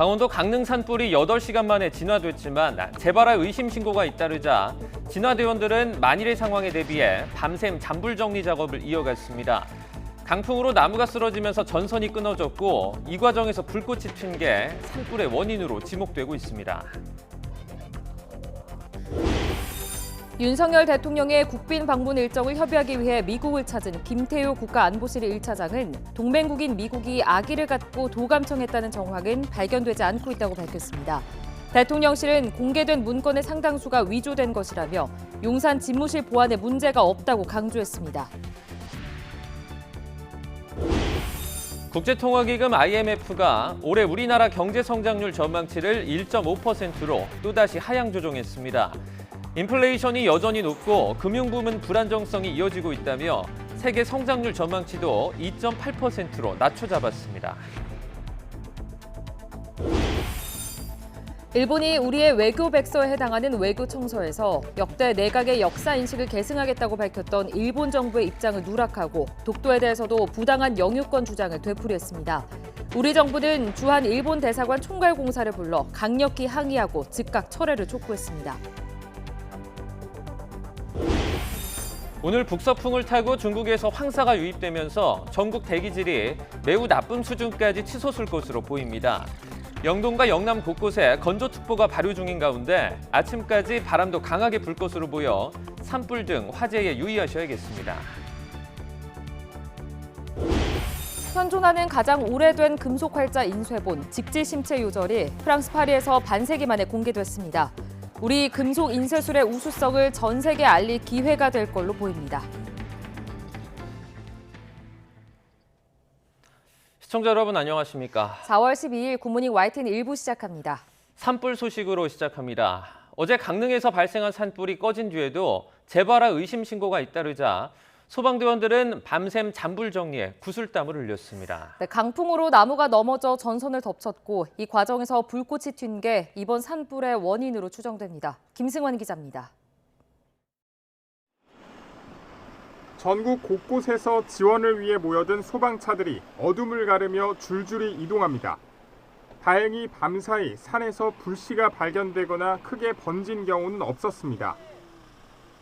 강원도 강릉 산불이 8시간 만에 진화됐지만 재발할 의심 신고가 잇따르자 진화대원들은 만일의 상황에 대비해 밤샘 잔불 정리 작업을 이어갔습니다. 강풍으로 나무가 쓰러지면서 전선이 끊어졌고 이 과정에서 불꽃이 튄 게 산불의 원인으로 지목되고 있습니다. 윤석열 대통령의 국빈 방문 일정을 협의하기 위해 미국을 찾은 김태효 국가안보실 1차장은 동맹국인 미국이 악의를 갖고 도감청했다는 정황은 발견되지 않고 있다고 밝혔습니다. 대통령실은 공개된 문건의 상당수가 위조된 것이라며 용산 집무실 보안에 문제가 없다고 강조했습니다. 국제통화기금 IMF가 올해 우리나라 경제 성장률 전망치를 1.5%로 또다시 하향 조정했습니다. 인플레이션이 여전히 높고 금융부문 불안정성이 이어지고 있다며 세계 성장률 전망치도 2.8%로 낮춰 잡았습니다. 일본이 우리의 외교 백서에 해당하는 외교 청서에서 역대 내각의 역사 인식을 계승하겠다고 밝혔던 일본 정부의 입장을 누락하고 독도에 대해서도 부당한 영유권 주장을 되풀이했습니다. 우리 정부는 주한 일본 대사관 총괄공사를 불러 강력히 항의하고 즉각 철회를 촉구했습니다. 오늘 북서풍을 타고 중국에서 황사가 유입되면서 전국 대기질이 매우 나쁨 수준까지 치솟을 것으로 보입니다. 영동과 영남 곳곳에 건조특보가 발효 중인 가운데 아침까지 바람도 강하게 불 것으로 보여 산불 등 화재에 유의하셔야겠습니다. 현존하는 가장 오래된 금속 활자 인쇄본 직지심체 요절이 프랑스 파리에서 반세기 만에 공개됐습니다. 우리 금속 인쇄술의 우수성을 전 세계에 알릴 기회가 될 걸로 보입니다. 시청자 여러분 안녕하십니까? 4월 12일 굿모닝 YTN 1부 시작합니다. 산불 소식으로 시작합니다. 어제 강릉에서 발생한 산불이 꺼진 뒤에도 재발할 의심 신고가 잇따르자 소방대원들은 밤샘 잔불 정리에 구슬땀을 흘렸습니다. 네, 강풍으로 나무가 넘어져 전선을 덮쳤고 이 과정에서 불꽃이 튄 게 이번 산불의 원인으로 추정됩니다. 김승환 기자입니다. 전국 곳곳에서 지원을 위해 모여든 소방차들이 어둠을 가르며 줄줄이 이동합니다. 다행히 밤사이 산에서 불씨가 발견되거나 크게 번진 경우는 없었습니다.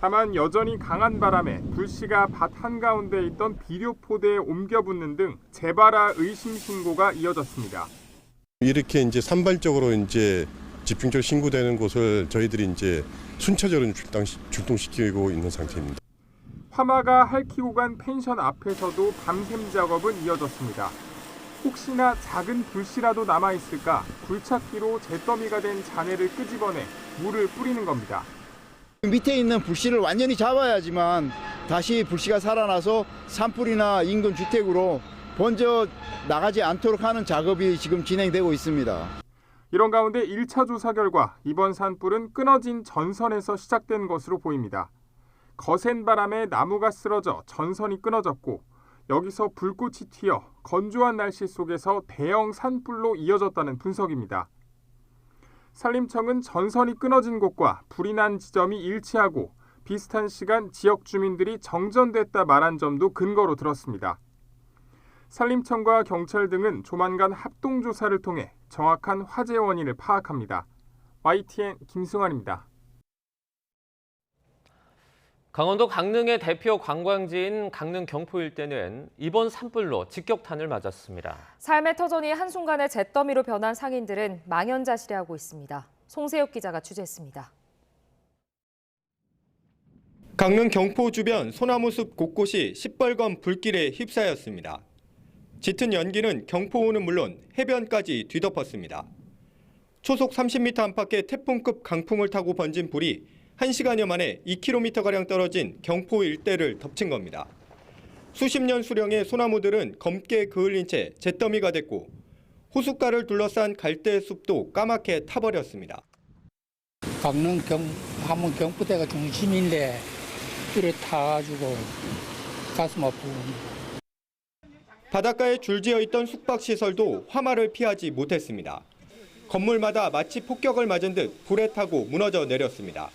다만 여전히 강한 바람에 불씨가 밭 한가운데 있던 비료포대에 옮겨 붙는 등 재발할 의심 신고가 이어졌습니다. 이렇게 이제 산발적으로 이제 집중적으로 신고되는 곳을 저희들이 이제 순차적으로 출동시키고 있는 상태입니다. 화마가 핥히고 간 펜션 앞에서도 밤샘 작업은 이어졌습니다. 혹시나 작은 불씨라도 남아있을까 굴착기로 잿더미가 된 잔해를 끄집어내 물을 뿌리는 겁니다. 밑에 있는 불씨를 완전히 잡아야지만 다시 불씨가 살아나서 산불이나 인근 주택으로 번져 나가지 않도록 하는 작업이 지금 진행되고 있습니다. 이런 가운데 1차 조사 결과 이번 산불은 끊어진 전선에서 시작된 것으로 보입니다. 거센 바람에 나무가 쓰러져 전선이 끊어졌고 여기서 불꽃이 튀어 건조한 날씨 속에서 대형 산불로 이어졌다는 분석입니다. 산림청은 전선이 끊어진 곳과 불이 난 지점이 일치하고 비슷한 시간 지역 주민들이 정전됐다 말한 점도 근거로 들었습니다. 산림청과 경찰 등은 조만간 합동조사를 통해 정확한 화재 원인을 파악합니다. YTN 김승환입니다. 강원도 강릉의 대표 관광지인 강릉 경포 일대는 이번 산불로 직격탄을 맞았습니다. 삶의 터전이 한순간에 잿더미로 변한 상인들은 망연자실해하고 있습니다. 송세혁 기자가 취재했습니다. 강릉 경포 주변 소나무 숲 곳곳이 시뻘건 불길에 휩싸였습니다. 짙은 연기는 경포호는 물론 해변까지 뒤덮었습니다. 초속 30m 안팎의 태풍급 강풍을 타고 번진 불이 1시간여 만에 2km가량 떨어진 경포 일대를 덮친 겁니다. 수십 년 수령의 소나무들은 검게 그을린 채 잿더미가 됐고 호숫가를 둘러싼 갈대숲도 까맣게 타버렸습니다. 강릉 하면 경포대가 중심인데 불에 타가지고 가슴 아프고. 바닷가에 줄지어 있던 숙박시설도 화마를 피하지 못했습니다. 건물마다 마치 폭격을 맞은 듯 불에 타고 무너져 내렸습니다.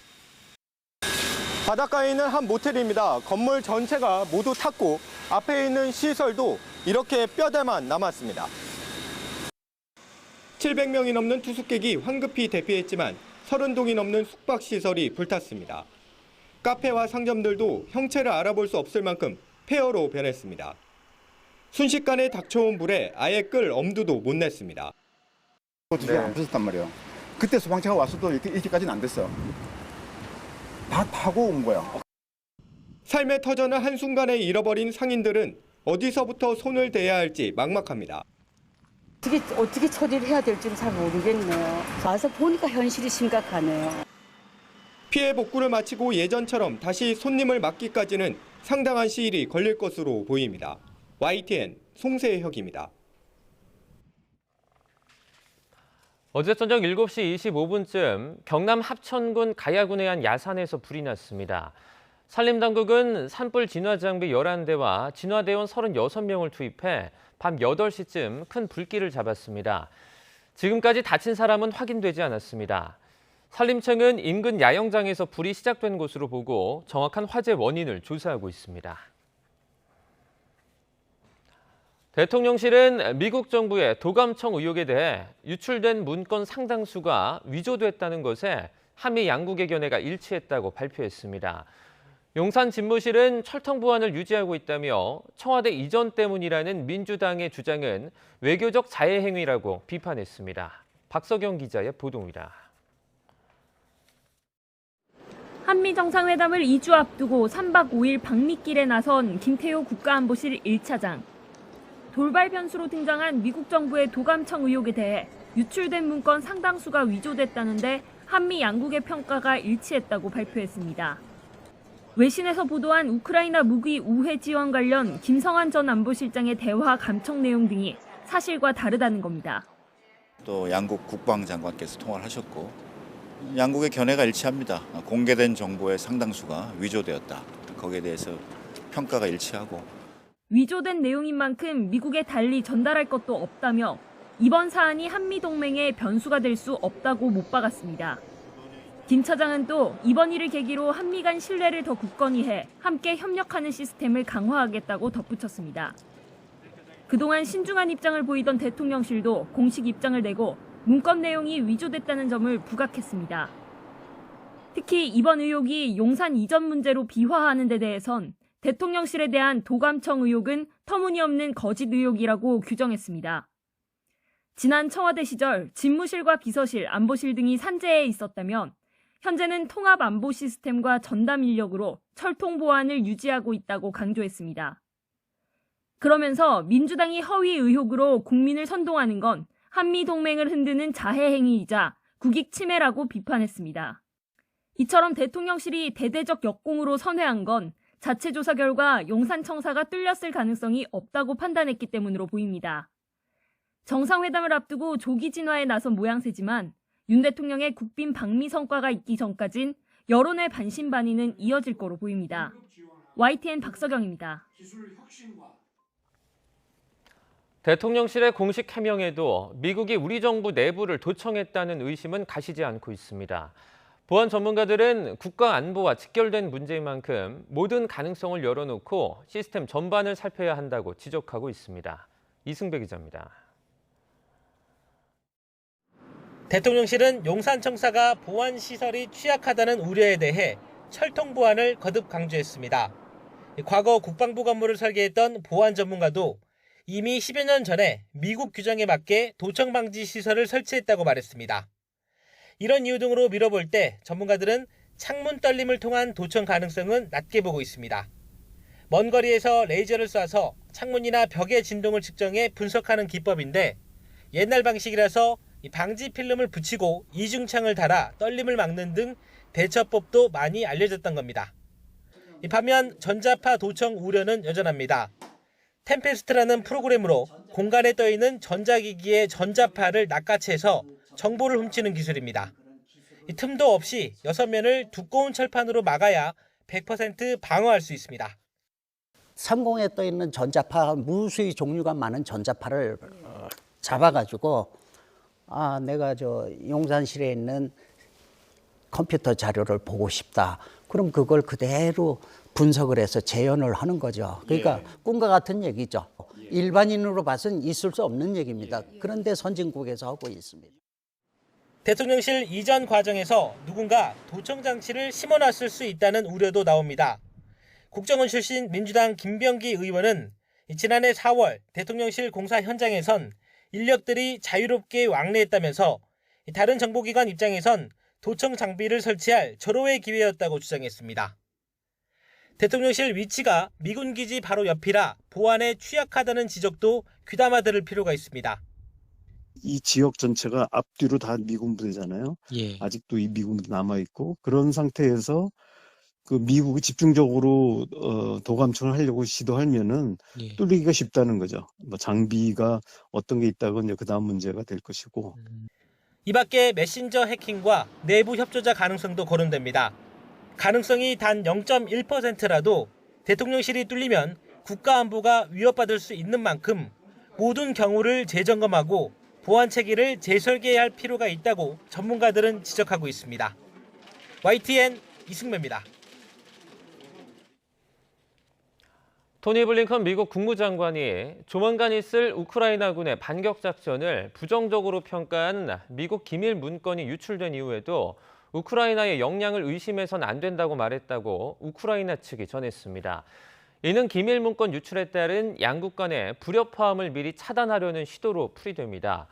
바닷가에 있는 한 모텔입니다. 건물 전체가 모두 탔고 앞에 있는 시설도 이렇게 뼈대만 남았습니다. 700명이 넘는 투숙객이 황급히 대피했지만 30동이 넘는 숙박시설이 불탔습니다. 카페와 상점들도 형체를 알아볼 수 없을 만큼 폐허로 변했습니다. 순식간에 닥쳐온 불에 아예 끌 엄두도 못 냈습니다. 어떻게 안 부쉈단 말이에요. 그때 소방차가 왔어도 이렇게까지는 안 됐어. 다 타고 온 거야. 삶의 터전을 한순간에 잃어버린 상인들은 어디서부터 손을 대야 할지 막막합니다. 어떻게 처리를 해야 될지는 잘 모르겠네요. 와서 보니까 현실이 심각하네요. 피해 복구를 마치고 예전처럼 다시 손님을 맞기까지는 상당한 시일이 걸릴 것으로 보입니다. YTN 송세혁입니다. 어제 저녁 7시 25분쯤 경남 합천군 가야군의 한 야산에서 불이 났습니다. 산림당국은 산불 진화장비 11대와 진화대원 36명을 투입해 밤 8시쯤 큰 불길을 잡았습니다. 지금까지 다친 사람은 확인되지 않았습니다. 산림청은 인근 야영장에서 불이 시작된 것으로 보고 정확한 화재 원인을 조사하고 있습니다. 대통령실은 미국 정부의 도감청 의혹에 대해 유출된 문건 상당수가 위조됐다는 것에 한미 양국의 견해가 일치했다고 발표했습니다. 용산 집무실은 철통 보안을 유지하고 있다며 청와대 이전 때문이라는 민주당의 주장은 외교적 자해 행위라고 비판했습니다. 박석영 기자의 보도입니다. 한미 정상회담을 2주 앞두고 3박 5일 방미길에 나선 김태호 국가안보실 1차장. 돌발 변수로 등장한 미국 정부의 도감청 의혹에 대해 유출된 문건 상당수가 위조됐다는데 한미 양국의 평가가 일치했다고 발표했습니다. 외신에서 보도한 우크라이나 무기 우회 지원 관련 김성한 전 안보실장의 대화 감청 내용 등이 사실과 다르다는 겁니다. 또 양국 국방장관께서 통화를 하셨고 양국의 견해가 일치합니다. 공개된 정보의 상당수가 위조되었다. 거기에 대해서 평가가 일치하고. 위조된 내용인 만큼 미국에 달리 전달할 것도 없다며 이번 사안이 한미동맹의 변수가 될 수 없다고 못 박았습니다. 김 차장은 또 이번 일을 계기로 한미 간 신뢰를 더 굳건히 해 함께 협력하는 시스템을 강화하겠다고 덧붙였습니다. 그동안 신중한 입장을 보이던 대통령실도 공식 입장을 내고 문건 내용이 위조됐다는 점을 부각했습니다. 특히 이번 의혹이 용산 이전 문제로 비화하는 데 대해선 대통령실에 대한 도감청 의혹은 터무니없는 거짓 의혹이라고 규정했습니다. 지난 청와대 시절 집무실과 비서실, 안보실 등이 산재해 있었다면 현재는 통합 안보 시스템과 전담 인력으로 철통 보안을 유지하고 있다고 강조했습니다. 그러면서 민주당이 허위 의혹으로 국민을 선동하는 건 한미 동맹을 흔드는 자해 행위이자 국익 침해라고 비판했습니다. 이처럼 대통령실이 대대적 역공으로 선회한 건 자체 조사 결과 용산청사가 뚫렸을 가능성이 없다고 판단했기 때문으로 보입니다. 정상회담을 앞두고 조기 진화에 나선 모양새지만 윤 대통령의 국빈 방미 성과가 있기 전까진 여론의 반신반의는 이어질 거로 보입니다. YTN 박석영입니다. 대통령실의 공식 해명에도 미국이 우리 정부 내부를 도청했다는 의심은 가시지 않고 있습니다. 보안 전문가들은 국가 안보와 직결된 문제인 만큼 모든 가능성을 열어놓고 시스템 전반을 살펴야 한다고 지적하고 있습니다. 이승배 기자입니다. 대통령실은 용산청사가 보안 시설이 취약하다는 우려에 대해 철통 보안을 거듭 강조했습니다. 과거 국방부 건물을 설계했던 보안 전문가도 이미 10여 년 전에 미국 규정에 맞게 도청 방지 시설을 설치했다고 말했습니다. 이런 이유 등으로 미뤄볼 때 전문가들은 창문 떨림을 통한 도청 가능성은 낮게 보고 있습니다. 먼 거리에서 레이저를 쏴서 창문이나 벽의 진동을 측정해 분석하는 기법인데 옛날 방식이라서 방지 필름을 붙이고 이중창을 달아 떨림을 막는 등 대처법도 많이 알려졌던 겁니다. 반면 전자파 도청 우려는 여전합니다. 템페스트라는 프로그램으로 공간에 떠있는 전자기기의 전자파를 낚아채서 정보를 훔치는 기술입니다. 틈도 없이 6면을 두꺼운 철판으로 막아야 100% 방어할 수 있습니다. 상공에 떠 있는 전자파, 무수히 종류가 많은 전자파를 잡아가지고 내가 용산실에 있는 컴퓨터 자료를 보고 싶다. 그럼 그걸 그대로 분석을 해서 재현을 하는 거죠. 그러니까 꿈과 같은 얘기죠. 일반인으로 봐서는 있을 수 없는 얘기입니다. 그런데 선진국에서 하고 있습니다. 대통령실 이전 과정에서 누군가 도청 장치를 심어놨을 수 있다는 우려도 나옵니다. 국정원 출신 민주당 김병기 의원은 지난해 4월 대통령실 공사 현장에선 인력들이 자유롭게 왕래했다면서 다른 정보기관 입장에선 도청 장비를 설치할 절호의 기회였다고 주장했습니다. 대통령실 위치가 미군 기지 바로 옆이라 보안에 취약하다는 지적도 귀담아 들을 필요가 있습니다. 이 지역 전체가 앞뒤로 다 미군 부대잖아요. 아직도 이 미군 부대 남아있고 그런 상태에서 그 미국이 집중적으로 도감청을 하려고 시도하면은 뚫리기가 쉽다는 거죠. 뭐 장비가 어떤 게 있다건 이제 그 다음 문제가 될 것이고. 이 밖에 메신저 해킹과 내부 협조자 가능성도 거론됩니다. 가능성이 단 0.1%라도 대통령실이 뚫리면 국가안보가 위협받을 수 있는 만큼 모든 경우를 재점검하고 보안 체계를 재설계해야 할 필요가 있다고 전문가들은 지적하고 있습니다. YTN 이승배입니다. 토니 블링컨 미국 국무장관이 조만간 있을 우크라이나군의 반격 작전을 부정적으로 평가한 미국 기밀 문건이 유출된 이후에도 우크라이나의 역량을 의심해서는 안 된다고 말했다고 우크라이나 측이 전했습니다. 이는 기밀 문건 유출에 따른 양국 간의 불협화음을 미리 차단하려는 시도로 풀이됩니다.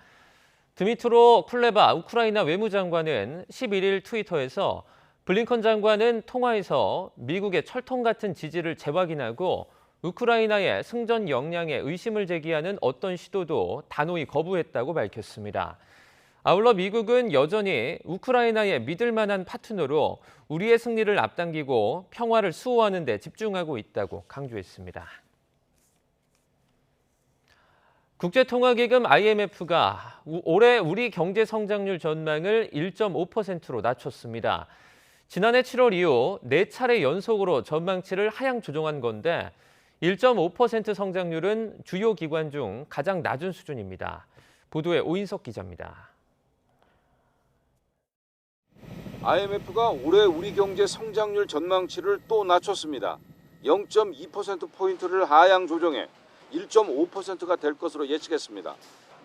드미트로 쿨레바 우크라이나 외무장관은 11일 트위터에서 블링컨 장관은 통화에서 미국의 철통 같은 지지를 재확인하고 우크라이나의 승전 역량에 의심을 제기하는 어떤 시도도 단호히 거부했다고 밝혔습니다. 아울러 미국은 여전히 우크라이나의 믿을 만한 파트너로 우리의 승리를 앞당기고 평화를 수호하는 데 집중하고 있다고 강조했습니다. 국제통화기금 IMF가 올해 우리 경제 성장률 전망을 1.5%로 낮췄습니다. 지난해 7월 이후 4차례 연속으로 전망치를 하향 조정한 건데 1.5% 성장률은 주요 기관 중 가장 낮은 수준입니다. 보도에 오인석 기자입니다. IMF가 올해 우리 경제 성장률 전망치를 또 낮췄습니다. 0.2%포인트를 하향 조정해 1.5%가 될 것으로 예측했습니다.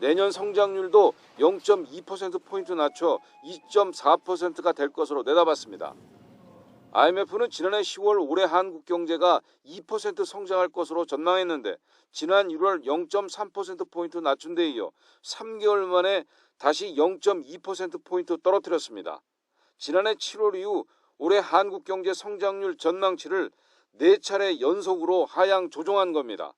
내년 성장률도 0.2%포인트 낮춰 2.4%가 될 것으로 내다봤습니다. IMF는 지난해 10월 올해 한국 경제가 2% 성장할 것으로 전망했는데 지난 1월 0.3%포인트 낮춘 데 이어 3개월 만에 다시 0.2%포인트 떨어뜨렸습니다. 지난해 7월 이후 올해 한국 경제 성장률 전망치를 4차례 연속으로 하향 조정한 겁니다.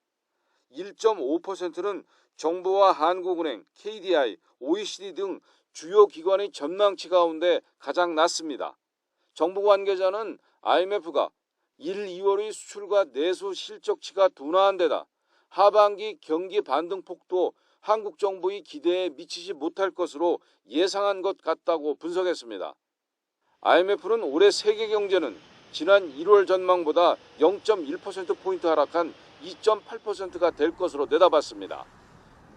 1.5%는 정부와 한국은행, KDI, OECD 등 주요 기관의 전망치 가운데 가장 낮습니다. 정부 관계자는 IMF가 1, 2월의 수출과 내수 실적치가 둔화한 데다 하반기 경기 반등폭도 한국 정부의 기대에 미치지 못할 것으로 예상한 것 같다고 분석했습니다. IMF는 올해 세계 경제는 지난 1월 전망보다 0.1%포인트 하락한 2.8%가 될 것으로 내다봤습니다.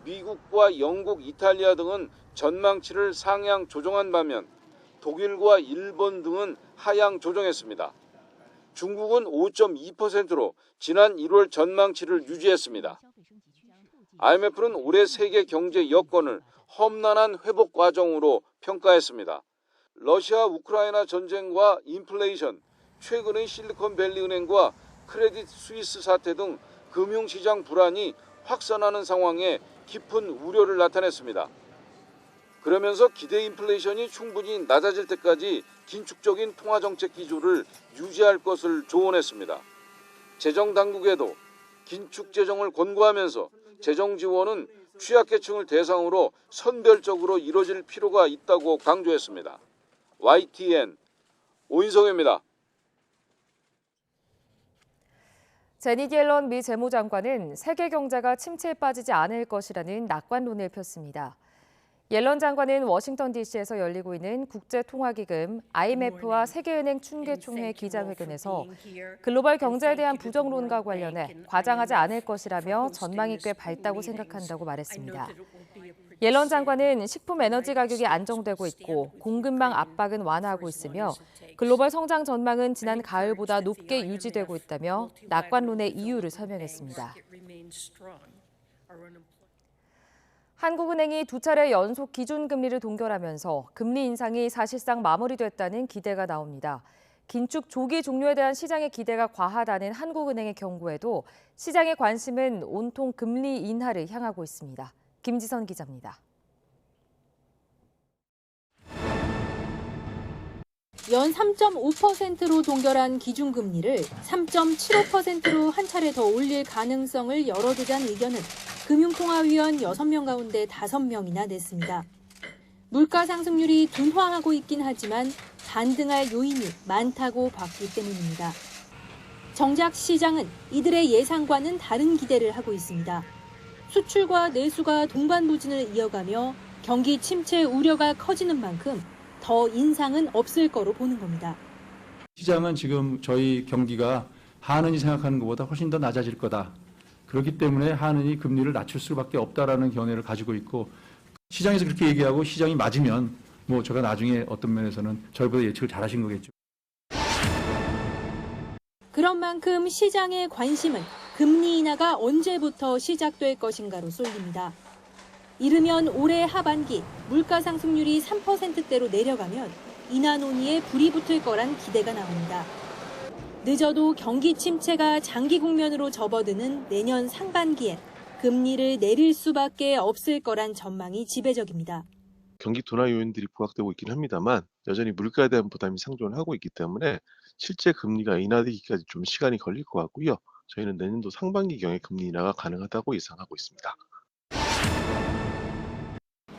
미국과 영국, 이탈리아 등은 전망치를 상향 조정한 반면 독일과 일본 등은 하향 조정했습니다. 중국은 5.2%로 지난 1월 전망치를 유지했습니다. IMF는 올해 세계 경제 여건을 험난한 회복 과정으로 평가했습니다. 러시아 우크라이나 전쟁과 인플레이션, 최근의 실리콘밸리 은행과 크레딧 스위스 사태 등 금융시장 불안이 확산하는 상황에 깊은 우려를 나타냈습니다. 그러면서 기대 인플레이션이 충분히 낮아질 때까지 긴축적인 통화정책 기조를 유지할 것을 조언했습니다. 재정당국에도 긴축 재정을 권고하면서 재정 지원은 취약계층을 대상으로 선별적으로 이뤄질 필요가 있다고 강조했습니다. YTN 오인성입니다. 제닛 옐런 미 재무장관은 세계 경제가 침체에 빠지지 않을 것이라는 낙관론을 폈습니다. 옐런 장관은 워싱턴 DC에서 열리고 있는 국제통화기금 IMF와 세계은행 춘계총회 기자회견에서 글로벌 경제에 대한 부정론과 관련해 과장하지 않을 것이라며 전망이 꽤 밝다고 생각한다고 말했습니다. 옐런 장관은 식품 에너지 가격이 안정되고 있고 공급망 압박은 완화하고 있으며 글로벌 성장 전망은 지난 가을보다 높게 유지되고 있다며 낙관론의 이유를 설명했습니다. 한국은행이 2차례 연속 기준금리를 동결하면서 금리 인상이 사실상 마무리됐다는 기대가 나옵니다. 긴축 조기 종료에 대한 시장의 기대가 과하다는 한국은행의 경고에도 시장의 관심은 온통 금리 인하를 향하고 있습니다. 김지선 기자입니다. 연 3.5%로 동결한 기준금리를 3.75%로 한 차례 더 올릴 가능성을 열어두자는 의견은 금융통화위원 6명 가운데 5명이나 냈습니다. 물가 상승률이 둔화하고 있긴 하지만 반등할 요인이 많다고 봤기 때문입니다. 정작 시장은 이들의 예상과는 다른 기대를 하고 있습니다. 수출과 내수가 동반부진을 이어가며 경기 침체 우려가 커지는 만큼 더 인상은 없을 거로 보는 겁니다. 시장은 지금 저희 경기가 한은이 생각하는 것보다 훨씬 더 낮아질 거다. 그렇기 때문에 한은이 금리를 낮출 수밖에 없다라는 견해를 가지고 있고 시장에서 그렇게 얘기하고 시장이 맞으면 뭐 제가 나중에 어떤 면에서는 저희보다 예측을 잘하신 거겠죠. 그런 만큼 시장의 관심은 금리 인하가 언제부터 시작될 것인가로 쏠립니다. 이르면 올해 하반기 물가 상승률이 3%대로 내려가면 인하 논의에 불이 붙을 거란 기대가 나옵니다. 늦어도 경기 침체가 장기 국면으로 접어드는 내년 상반기엔 금리를 내릴 수밖에 없을 거란 전망이 지배적입니다. 경기 둔화 요인들이 부각되고 있긴 합니다만 여전히 물가에 대한 부담이 상존을 하고 있기 때문에 실제 금리가 인하되기까지 좀 시간이 걸릴 것 같고요. 저희는 내년도 상반기경에 금리 인하가 가능하다고 예상하고 있습니다.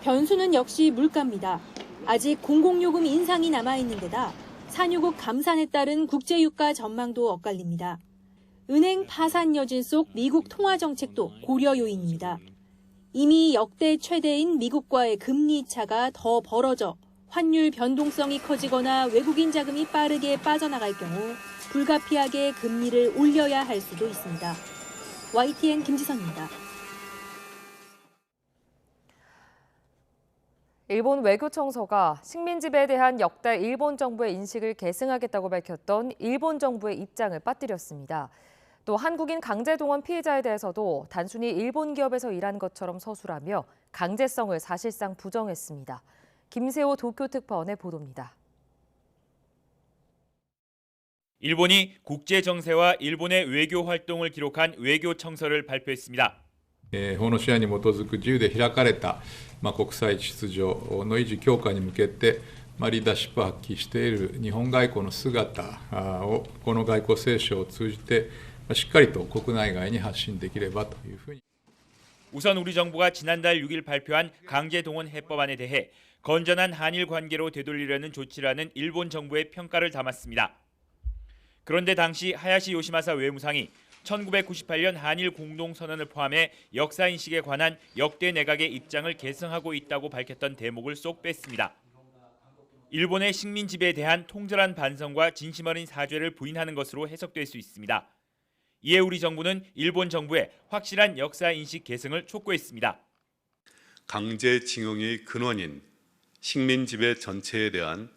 변수는 역시 물가입니다. 아직 공공요금 인상이 남아있는 데다 산유국 감산에 따른 국제유가 전망도 엇갈립니다. 은행 파산 여진 속 미국 통화정책도 고려 요인입니다. 이미 역대 최대인 미국과의 금리 차가 더 벌어져 환율 변동성이 커지거나 외국인 자금이 빠르게 빠져나갈 경우 불가피하게 금리를 올려야 할 수도 있습니다. YTN 김지선입니다. 일본 외교청서가 식민지배에 대한 역대 일본 정부의 인식을 계승하겠다고 밝혔던 일본 정부의 입장을 빠뜨렸습니다. 또 한국인 강제동원 피해자에 대해서도 단순히 일본 기업에서 일한 것처럼 서술하며 강제성을 사실상 부정했습니다. 김세호 도쿄특파원의 보도입니다. 일본이 국제 정세와 일본의 외교 활동을 기록한 외교청서를 발표했습니다. 法の支配に基づく自由で開かれた国際秩序の維持強化に向けてリーダーシップを発揮している日本外交の姿をこの外交青書を通じてしっかりと国内外に発信できればというふうに 우선 우리 정부가 지난달 6일 발표한 강제동원 해법안에 대해 건전한 한일 관계로 되돌리려는 조치라는 일본 정부의 평가를 담았습니다. 그런데 당시 하야시 요시마사 외무상이 1998년 한일 공동선언을 포함해 역사인식에 관한 역대 내각의 입장을 계승하고 있다고 밝혔던 대목을 쏙 뺐습니다. 일본의 식민 지배에 대한 통절한 반성과 진심 어린 사죄를 부인하는 것으로 해석될 수 있습니다. 이에 우리 정부는 일본 정부의 확실한 역사인식 계승을 촉구했습니다. 강제징용의 근원인 식민 지배 전체에 대한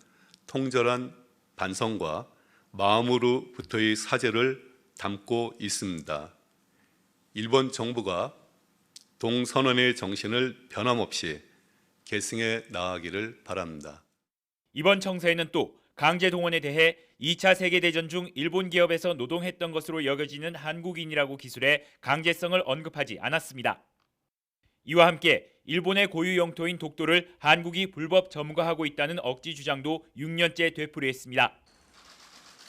통절한 반성과 마음으로부터의 사죄를 담고 있습니다. 일본 정부가 동선언의 정신을 변함없이 계승해 나가기를 바랍니다. 이번 청사에는 또 강제동원에 대해 2차 세계대전 중 일본 기업에서 노동했던 것으로 여겨지는 한국인이라고 기술해 강제성을 언급하지 않았습니다. 이와 함께 일본의 고유 영토인 독도를 한국이 불법 점거하고 있다는 억지 주장도 6년째 되풀이했습니다.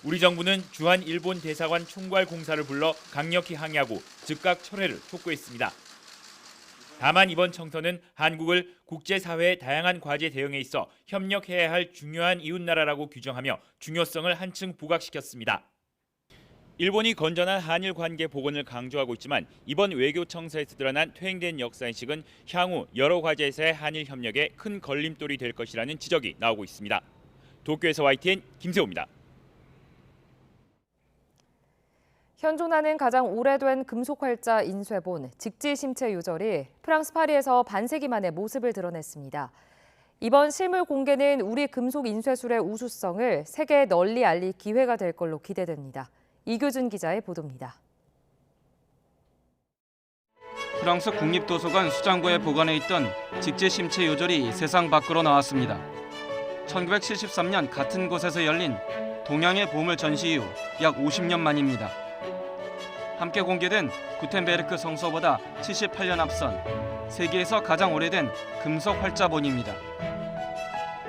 우리 정부는 주한 일본 대사관 총괄 공사를 불러 강력히 항의하고 즉각 철회를 촉구했습니다. 다만 이번 청서는 한국을 국제사회의 다양한 과제 대응에 있어 협력해야 할 중요한 이웃나라라고 규정하며 중요성을 한층 부각시켰습니다. 일본이 건전한 한일 관계 복원을 강조하고 있지만 이번 외교청서에서 드러난 퇴행된 역사인식은 향후 여러 과제에서의 한일 협력에 큰 걸림돌이 될 것이라는 지적이 나오고 있습니다. 도쿄에서 YTN 김세호입니다. 현존하는 가장 오래된 금속활자 인쇄본 직지심체 요절이 프랑스 파리에서 반세기 만에 모습을 드러냈습니다. 이번 실물 공개는 우리 금속 인쇄술의 우수성을 세계에 널리 알릴 기회가 될 걸로 기대됩니다. 이규준 기자의 보도입니다. 프랑스 국립도서관 수장고에 보관해 있던 직지심체 요절이 세상 밖으로 나왔습니다. 1973년 같은 곳에서 열린 동양의 보물 전시 이후 약 50년 만입니다. 함께 공개된 구텐베르크 성서보다 78년 앞선 세계에서 가장 오래된 금속 활자본입니다.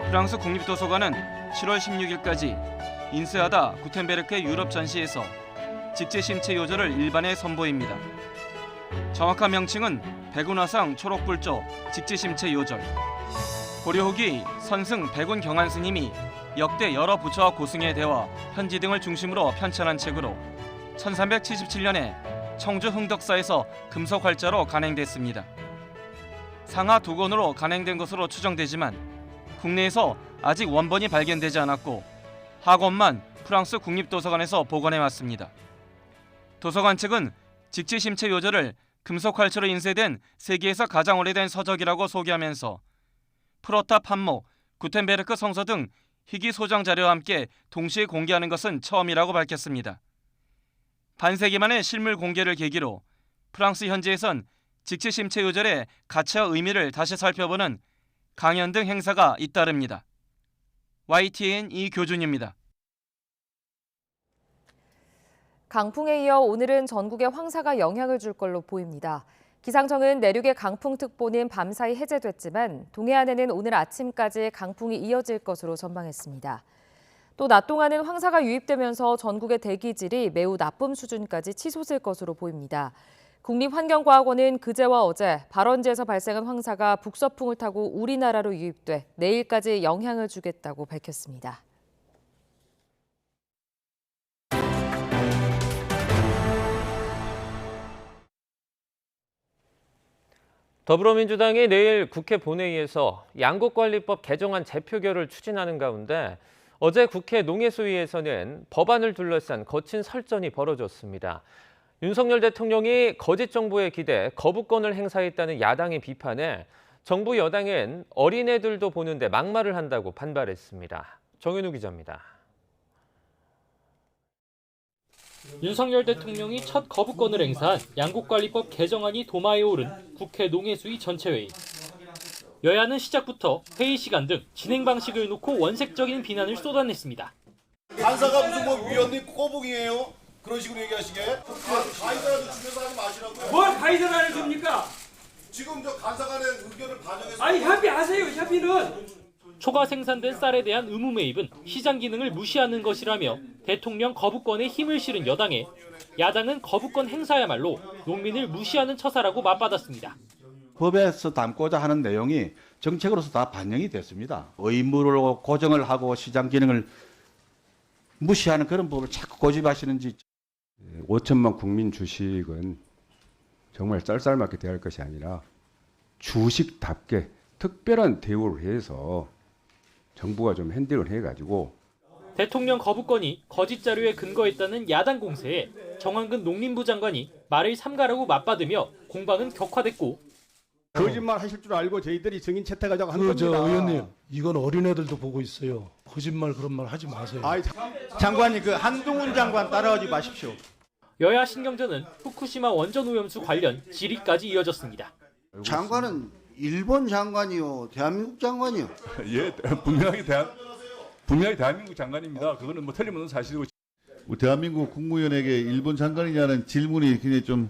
프랑스 국립도서관은 7월 16일까지 인쇄하다 구텐베르크의 유럽 전시에서 직지심체 요절을 일반에 선보입니다. 정확한 명칭은 백운화상 초록불조 직지심체 요절. 고려 후기 선승 백운 경한 스님이 역대 여러 부처와 고승의 대화, 편지 등을 중심으로 편찬한 책으로 1377년에 청주 흥덕사에서 금속 활자로 간행됐습니다. 상하 2권으로 간행된 것으로 추정되지만 국내에서 아직 원본이 발견되지 않았고 하권만 프랑스 국립도서관에서 보관해 왔습니다. 도서관 측은 직지심체 요절을 금속 활자로 인쇄된 세계에서 가장 오래된 서적이라고 소개하면서 프로타 판목, 구텐베르크 성서 등 희귀 소장 자료와 함께 동시에 공개하는 것은 처음이라고 밝혔습니다. 반세기 만의 실물 공개를 계기로 프랑스 현지에선 직지심체 요절의 가치와 의미를 다시 살펴보는 강연 등 행사가 잇따릅니다. YTN 이교준입니다. 강풍에 이어 오늘은 전국에 황사가 영향을 줄 걸로 보입니다. 기상청은 내륙의 강풍특보는 밤사이 해제됐지만 동해안에는 오늘 아침까지 강풍이 이어질 것으로 전망했습니다. 또 낮 동안은 황사가 유입되면서 전국의 대기질이 매우 나쁨 수준까지 치솟을 것으로 보입니다. 국립환경과학원은 그제와 어제 발원지에서 발생한 황사가 북서풍을 타고 우리나라로 유입돼 내일까지 영향을 주겠다고 밝혔습니다. 더불어민주당이 내일 국회 본회의에서 양곡관리법 개정안 재표결을 추진하는 가운데 어제 국회 농해소위에서는 법안을 둘러싼 거친 설전이 벌어졌습니다. 윤석열 대통령이 거짓 정보에 기대 거부권을 행사했다는 야당의 비판에 정부 여당은 어린애들도 보는데 막말을 한다고 반발했습니다. 정현우 기자입니다. 윤석열 대통령이 첫 거부권을 행사한 양곡관리법 개정안이 도마에 오른 국회 농해수위 전체회의. 여야는 시작부터 회의 시간 등 진행 방식을 놓고 원색적인 비난을 쏟아냈습니다. 간사가 무슨 뭐 위원님 꼬북이에요? 그런 식으로 얘기하시게? 가이드라도 주면서 하지 마시라고요. 뭘 가이드라인을 줍니까? 지금 저 간사 간의 의견을 반영해서 아니 협의하세요. 협의는. 초과 생산된 쌀에 대한 의무 매입은 시장 기능을 무시하는 것이라며 대통령 거부권에 힘을 실은 여당에 야당은 거부권 행사야말로 농민을 무시하는 처사라고 맞받았습니다. 법에서 담고자 하는 내용이 정책으로서 다 반영이 됐습니다. 의무로 고정을 하고 시장 기능을 무시하는 그런 법을 자꾸 고집하시는지. 5천만 국민 주식은 정말 쌀쌀맞게 대할 것이 아니라 주식답게 특별한 대우를 해서 정부가 좀 핸들을 해가지고. 대통령 거부권이 거짓 자료에 근거했다는 야당 공세에 정황근 농림부 장관이 말을 삼가라고 맞받으며 공방은 격화됐고 거짓말 하실 줄 알고 저희들이 증인 채택하자고 한 겁니다. 의원님, 이건 어린애들도 보고 있어요. 거짓말 그런 말 하지 마세요. 장관님, 그 한동훈 장관 따라하지 마십시오. 여야 신경전은 후쿠시마 원전 오염수 관련 질의까지 이어졌습니다. 장관은 일본 장관이요, 대한민국 장관이요? 예, 분명히 대한민국 장관입니다. 그거는 뭐 틀림없는 사실이고. 대한민국 국무위원에게 일본 장관이냐는 질문이 굉장히 좀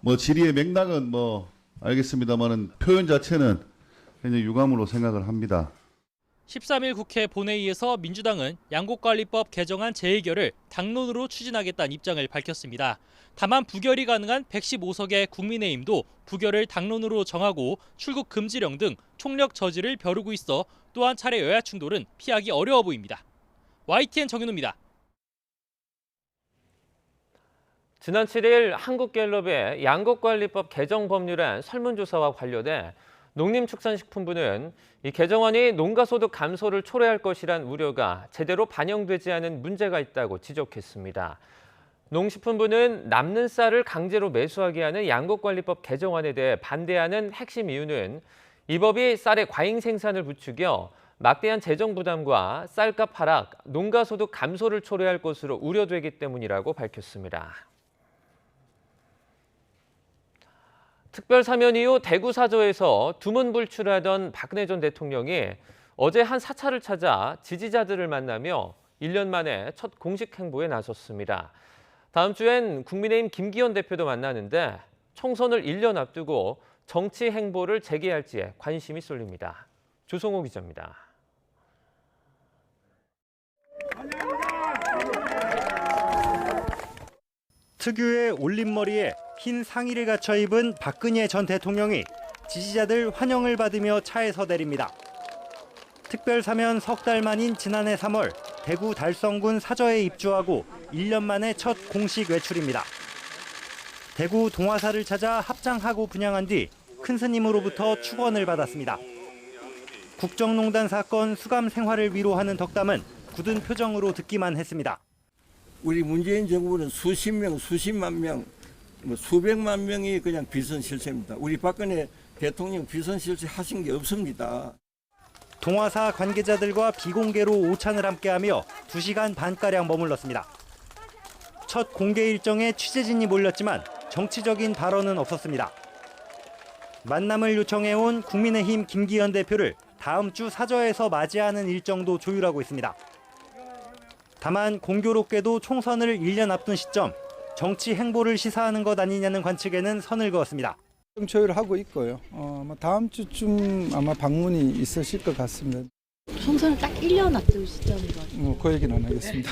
뭐 질의의 맥락은 뭐 알겠습니다만은 표현 자체는 굉장히 유감으로 생각을 합니다. 13일 국회 본회의에서 민주당은 양곡관리법 개정안 재의결을 당론으로 추진하겠다는 입장을 밝혔습니다. 다만 부결이 가능한 115석의 국민의힘도 부결을 당론으로 정하고 출국 금지령 등 총력 저지를 벼르고 있어 또한 차례 여야 충돌은 피하기 어려워 보입니다. YTN 정윤우입니다. 지난 7일 한국갤럽의 양곡관리법 개정 법률안 설문조사와 관련해 농림축산식품부는 이 개정안이 농가소득 감소를 초래할 것이란 우려가 제대로 반영되지 않은 문제가 있다고 지적했습니다. 농식품부는 남는 쌀을 강제로 매수하게 하는 양곡관리법 개정안에 대해 반대하는 핵심 이유는 이 법이 쌀의 과잉 생산을 부추겨 막대한 재정 부담과 쌀값 하락, 농가소득 감소를 초래할 것으로 우려되기 때문이라고 밝혔습니다. 특별 사면 이후 대구 사저에서 두문불출하던 박근혜 전 대통령이 어제 한 사찰을 찾아 지지자들을 만나며 1년 만에 첫 공식 행보에 나섰습니다. 다음 주엔 국민의힘 김기현 대표도 만나는데 총선을 1년 앞두고 정치 행보를 재개할지에 관심이 쏠립니다. 조성호 기자입니다. 특유의 올림머리에 흰 상의를 갖춰 입은 박근혜 전 대통령이 지지자들 환영을 받으며 차에서 내립니다. 특별 사면 석 달 만인 지난해 3월 대구 달성군 사저에 입주하고 1년 만에 첫 공식 외출입니다. 대구 동화사를 찾아 합장하고 분향한 뒤 큰 스님으로부터 축원을 받았습니다. 국정농단 사건 수감 생활을 위로하는 덕담은 굳은 표정으로 듣기만 했습니다. 우리 문재인 정부는 수십 명, 수십만 명, 수백만 명이 그냥 비선실세입니다. 우리 박근혜 대통령 비선실세 하신 게 없습니다. 동화사 관계자들과 비공개로 오찬을 함께하며 2시간 반가량 머물렀습니다. 첫 공개 일정에 취재진이 몰렸지만 정치적인 발언은 없었습니다. 만남을 요청해온 국민의힘 김기현 대표를 다음 주 사저에서 맞이하는 일정도 조율하고 있습니다. 다만 공교롭게도 총선을 1년 앞둔 시점 정치 행보를 시사하는 것 아니냐는 관측에는 선을 그었습니다. 조율을 하고 있고요. 다음 주쯤 아마 방문이 있으실 것 같습니다. 총선을 딱 1년 앞둔 시점이거든요. 그 얘기는 안 하겠습니다.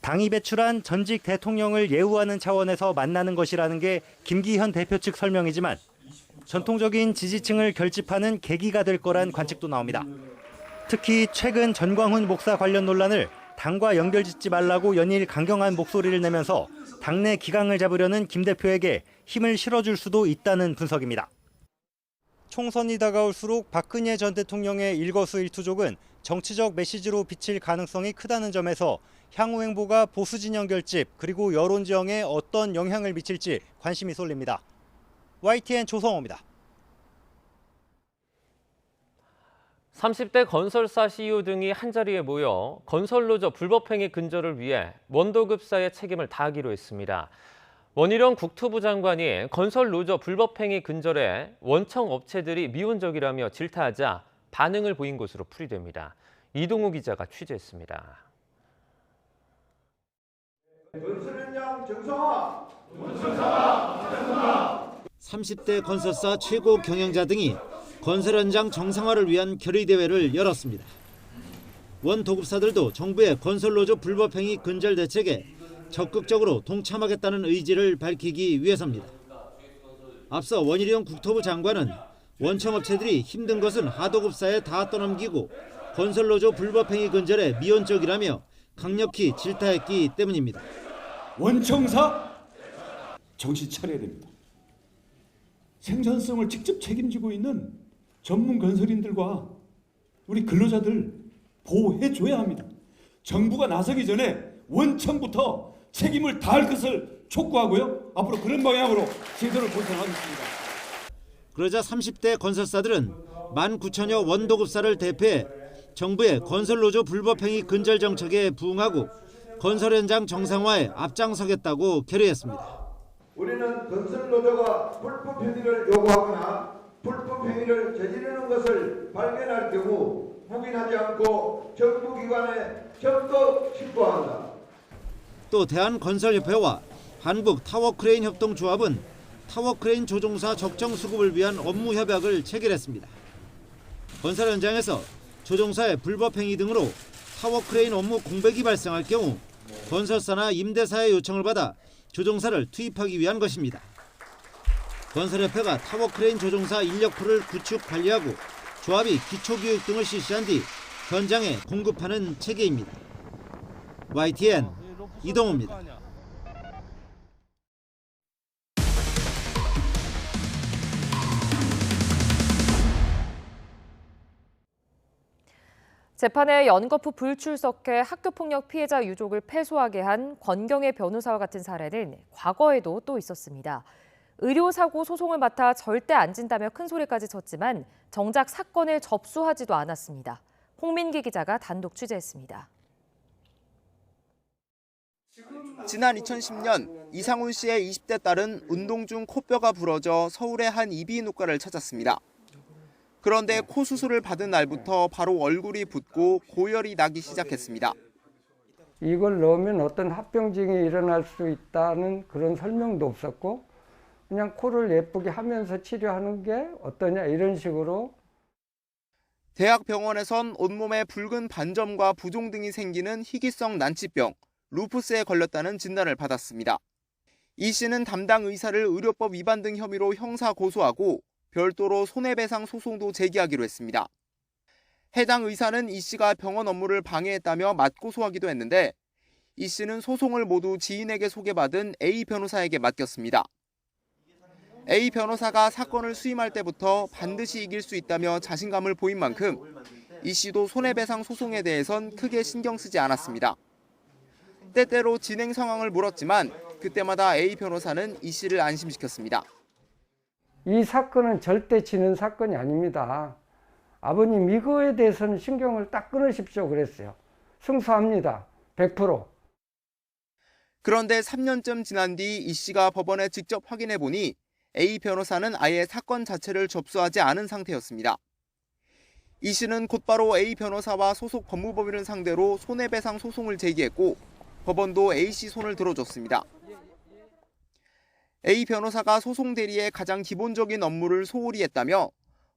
당이 배출한 전직 대통령을 예우하는 차원에서 만나는 것이라는 게 김기현 대표 측 설명이지만 전통적인 지지층을 결집하는 계기가 될 거란 관측도 나옵니다. 특히 최근 전광훈 목사 관련 논란을 당과 연결짓지 말라고 연일 강경한 목소리를 내면서 당내 기강을 잡으려는 김 대표에게 힘을 실어줄 수도 있다는 분석입니다. 총선이 다가올수록 박근혜 전 대통령의 일거수일투족은 정치적 메시지로 비칠 가능성이 크다는 점에서 향후 행보가 보수 진영 결집 그리고 여론 지형에 어떤 영향을 미칠지 관심이 쏠립니다. YTN 조성호입니다. 30대 건설사 CEO 등이 한자리에 모여 건설노조 불법행위 근절을 위해 원도급사의 책임을 다하기로 했습니다. 원희룡 국토부 장관이 건설노조 불법행위 근절에 원청 업체들이 미온적이라며 질타하자 반응을 보인 것으로 풀이됩니다. 이동우 기자가 취재했습니다. 건설 현장 정상화! 30대 건설사 최고 경영자 등이 건설 현장 정상화를 위한 결의대회를 열었습니다. 원도급사들도 정부의 건설노조 불법행위 근절 대책에 적극적으로 동참하겠다는 의지를 밝히기 위해서입니다. 앞서 원희룡 국토부 장관은 원청업체들이 힘든 것은 하도급사에 다 떠넘기고 건설노조 불법행위 근절에 미온적이라며 강력히 질타했기 때문입니다. 원청사 정신 차려야 됩니다. 생산성을 직접 책임지고 있는 전문 건설인들과 우리 근로자들 보호해줘야 합니다. 정부가 나서기 전에 원청부터 책임을 다할 것을 촉구하고요. 앞으로 그런 방향으로 제도를 보완하겠습니다. 그러자 30대 건설사들은 19,000여 원도급사를 대표해 정부의 건설노조 불법행위 근절 정책에 부응하고 건설 현장 정상화에 앞장서겠다고 결의했습니다. 우리는 건설노조가 불법 행위를 요구하거나 불법 행위를 저지르는 것을 발견할 경우 묵인하지 않고 정부기관에 적극 신고한다. 또 대한건설협회와 한국타워크레인 협동조합은 타워크레인 조종사 적정 수급을 위한 업무 협약을 체결했습니다. 건설 현장에서 조종사의 불법행위 등으로 타워크레인 업무 공백이 발생할 경우 건설사나 임대사의 요청을 받아 조종사를 투입하기 위한 것입니다. 건설협회가 타워크레인 조종사 인력풀을 구축 관리하고 조합이 기초교육 등을 실시한 뒤 현장에 공급하는 체계입니다. YTN 이동호입니다. 재판에 연거푸 불출석해 학교폭력 피해자 유족을 패소하게 한 권경의 변호사와 같은 사례는 과거에도 또 있었습니다. 의료사고 소송을 맡아 절대 안 진다며 큰 소리까지 쳤지만 정작 사건을 접수하지도 않았습니다. 홍민기 기자가 단독 취재했습니다. 지난 2010년 이상훈 씨의 20대 딸은 운동 중 코뼈가 부러져 서울의 한 이비인후과를 찾았습니다. 그런데 코 수술을 받은 날부터 바로 얼굴이 붓고 고열이 나기 시작했습니다. 이걸 넣으면 어떤 합병증이 일어날 수 있다는 그런 설명도 없었고 그냥 코를 예쁘게 하면서 치료하는 게 어떠냐 이런 식으로. 대학병원에선 온몸에 붉은 반점과 부종 등이 생기는 희귀성 난치병, 루푸스에 걸렸다는 진단을 받았습니다. 이 씨는 담당 의사를 의료법 위반 등 혐의로 형사 고소하고 별도로 손해배상 소송도 제기하기로 했습니다. 해당 의사는 이 씨가 병원 업무를 방해했다며 맞고소하기도 했는데 이 씨는 소송을 모두 지인에게 소개받은 A 변호사에게 맡겼습니다. A 변호사가 사건을 수임할 때부터 반드시 이길 수 있다며 자신감을 보인 만큼 이 씨도 손해배상 소송에 대해선 크게 신경 쓰지 않았습니다. 때때로 진행 상황을 물었지만 그때마다 A 변호사는 이 씨를 안심시켰습니다. 이 사건은 절대 지는 사건이 아닙니다. 아버님 이거에 대해서는 신경을 딱 끊으십시오 그랬어요. 승소합니다. 100%. 그런데 3년쯤 지난 뒤 이 씨가 법원에 직접 확인해 보니 A 변호사는 아예 사건 자체를 접수하지 않은 상태였습니다. 이 씨는 곧바로 A 변호사와 소속 법무법인을 상대로 손해배상 소송을 제기했고 법원도 A 씨 손을 들어줬습니다. A 변호사가 소송 대리의 가장 기본적인 업무를 소홀히 했다며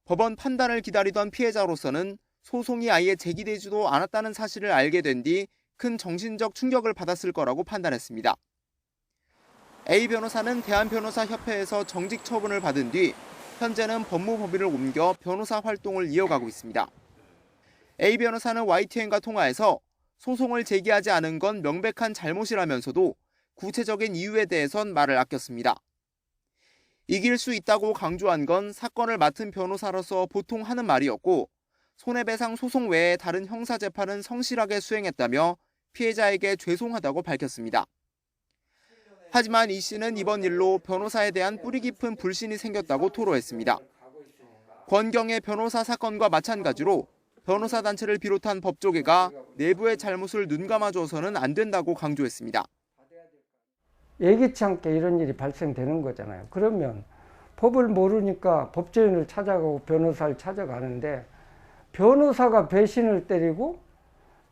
법원 판단을 기다리던 피해자로서는 소송이 아예 제기되지도 않았다는 사실을 알게 된 뒤 큰 정신적 충격을 받았을 거라고 판단했습니다. A 변호사는 대한변호사협회에서 정직 처분을 받은 뒤 현재는 법무법인을 옮겨 변호사 활동을 이어가고 있습니다. A 변호사는 YTN과 통화에서 소송을 제기하지 않은 건 명백한 잘못이라면서도 구체적인 이유에 대해선 말을 아꼈습니다. 이길 수 있다고 강조한 건 사건을 맡은 변호사로서 보통 하는 말이었고 손해배상 소송 외에 다른 형사재판은 성실하게 수행했다며 피해자에게 죄송하다고 밝혔습니다. 하지만 이 씨는 이번 일로 변호사에 대한 뿌리 깊은 불신이 생겼다고 토로했습니다. 권경의 변호사 사건과 마찬가지로 변호사 단체를 비롯한 법조계가 내부의 잘못을 눈감아줘서는 안 된다고 강조했습니다. 예기치 않게 이런 일이 발생되는 거잖아요. 그러면 법을 모르니까 법조인을 찾아가고 변호사를 찾아가는데 변호사가 배신을 때리고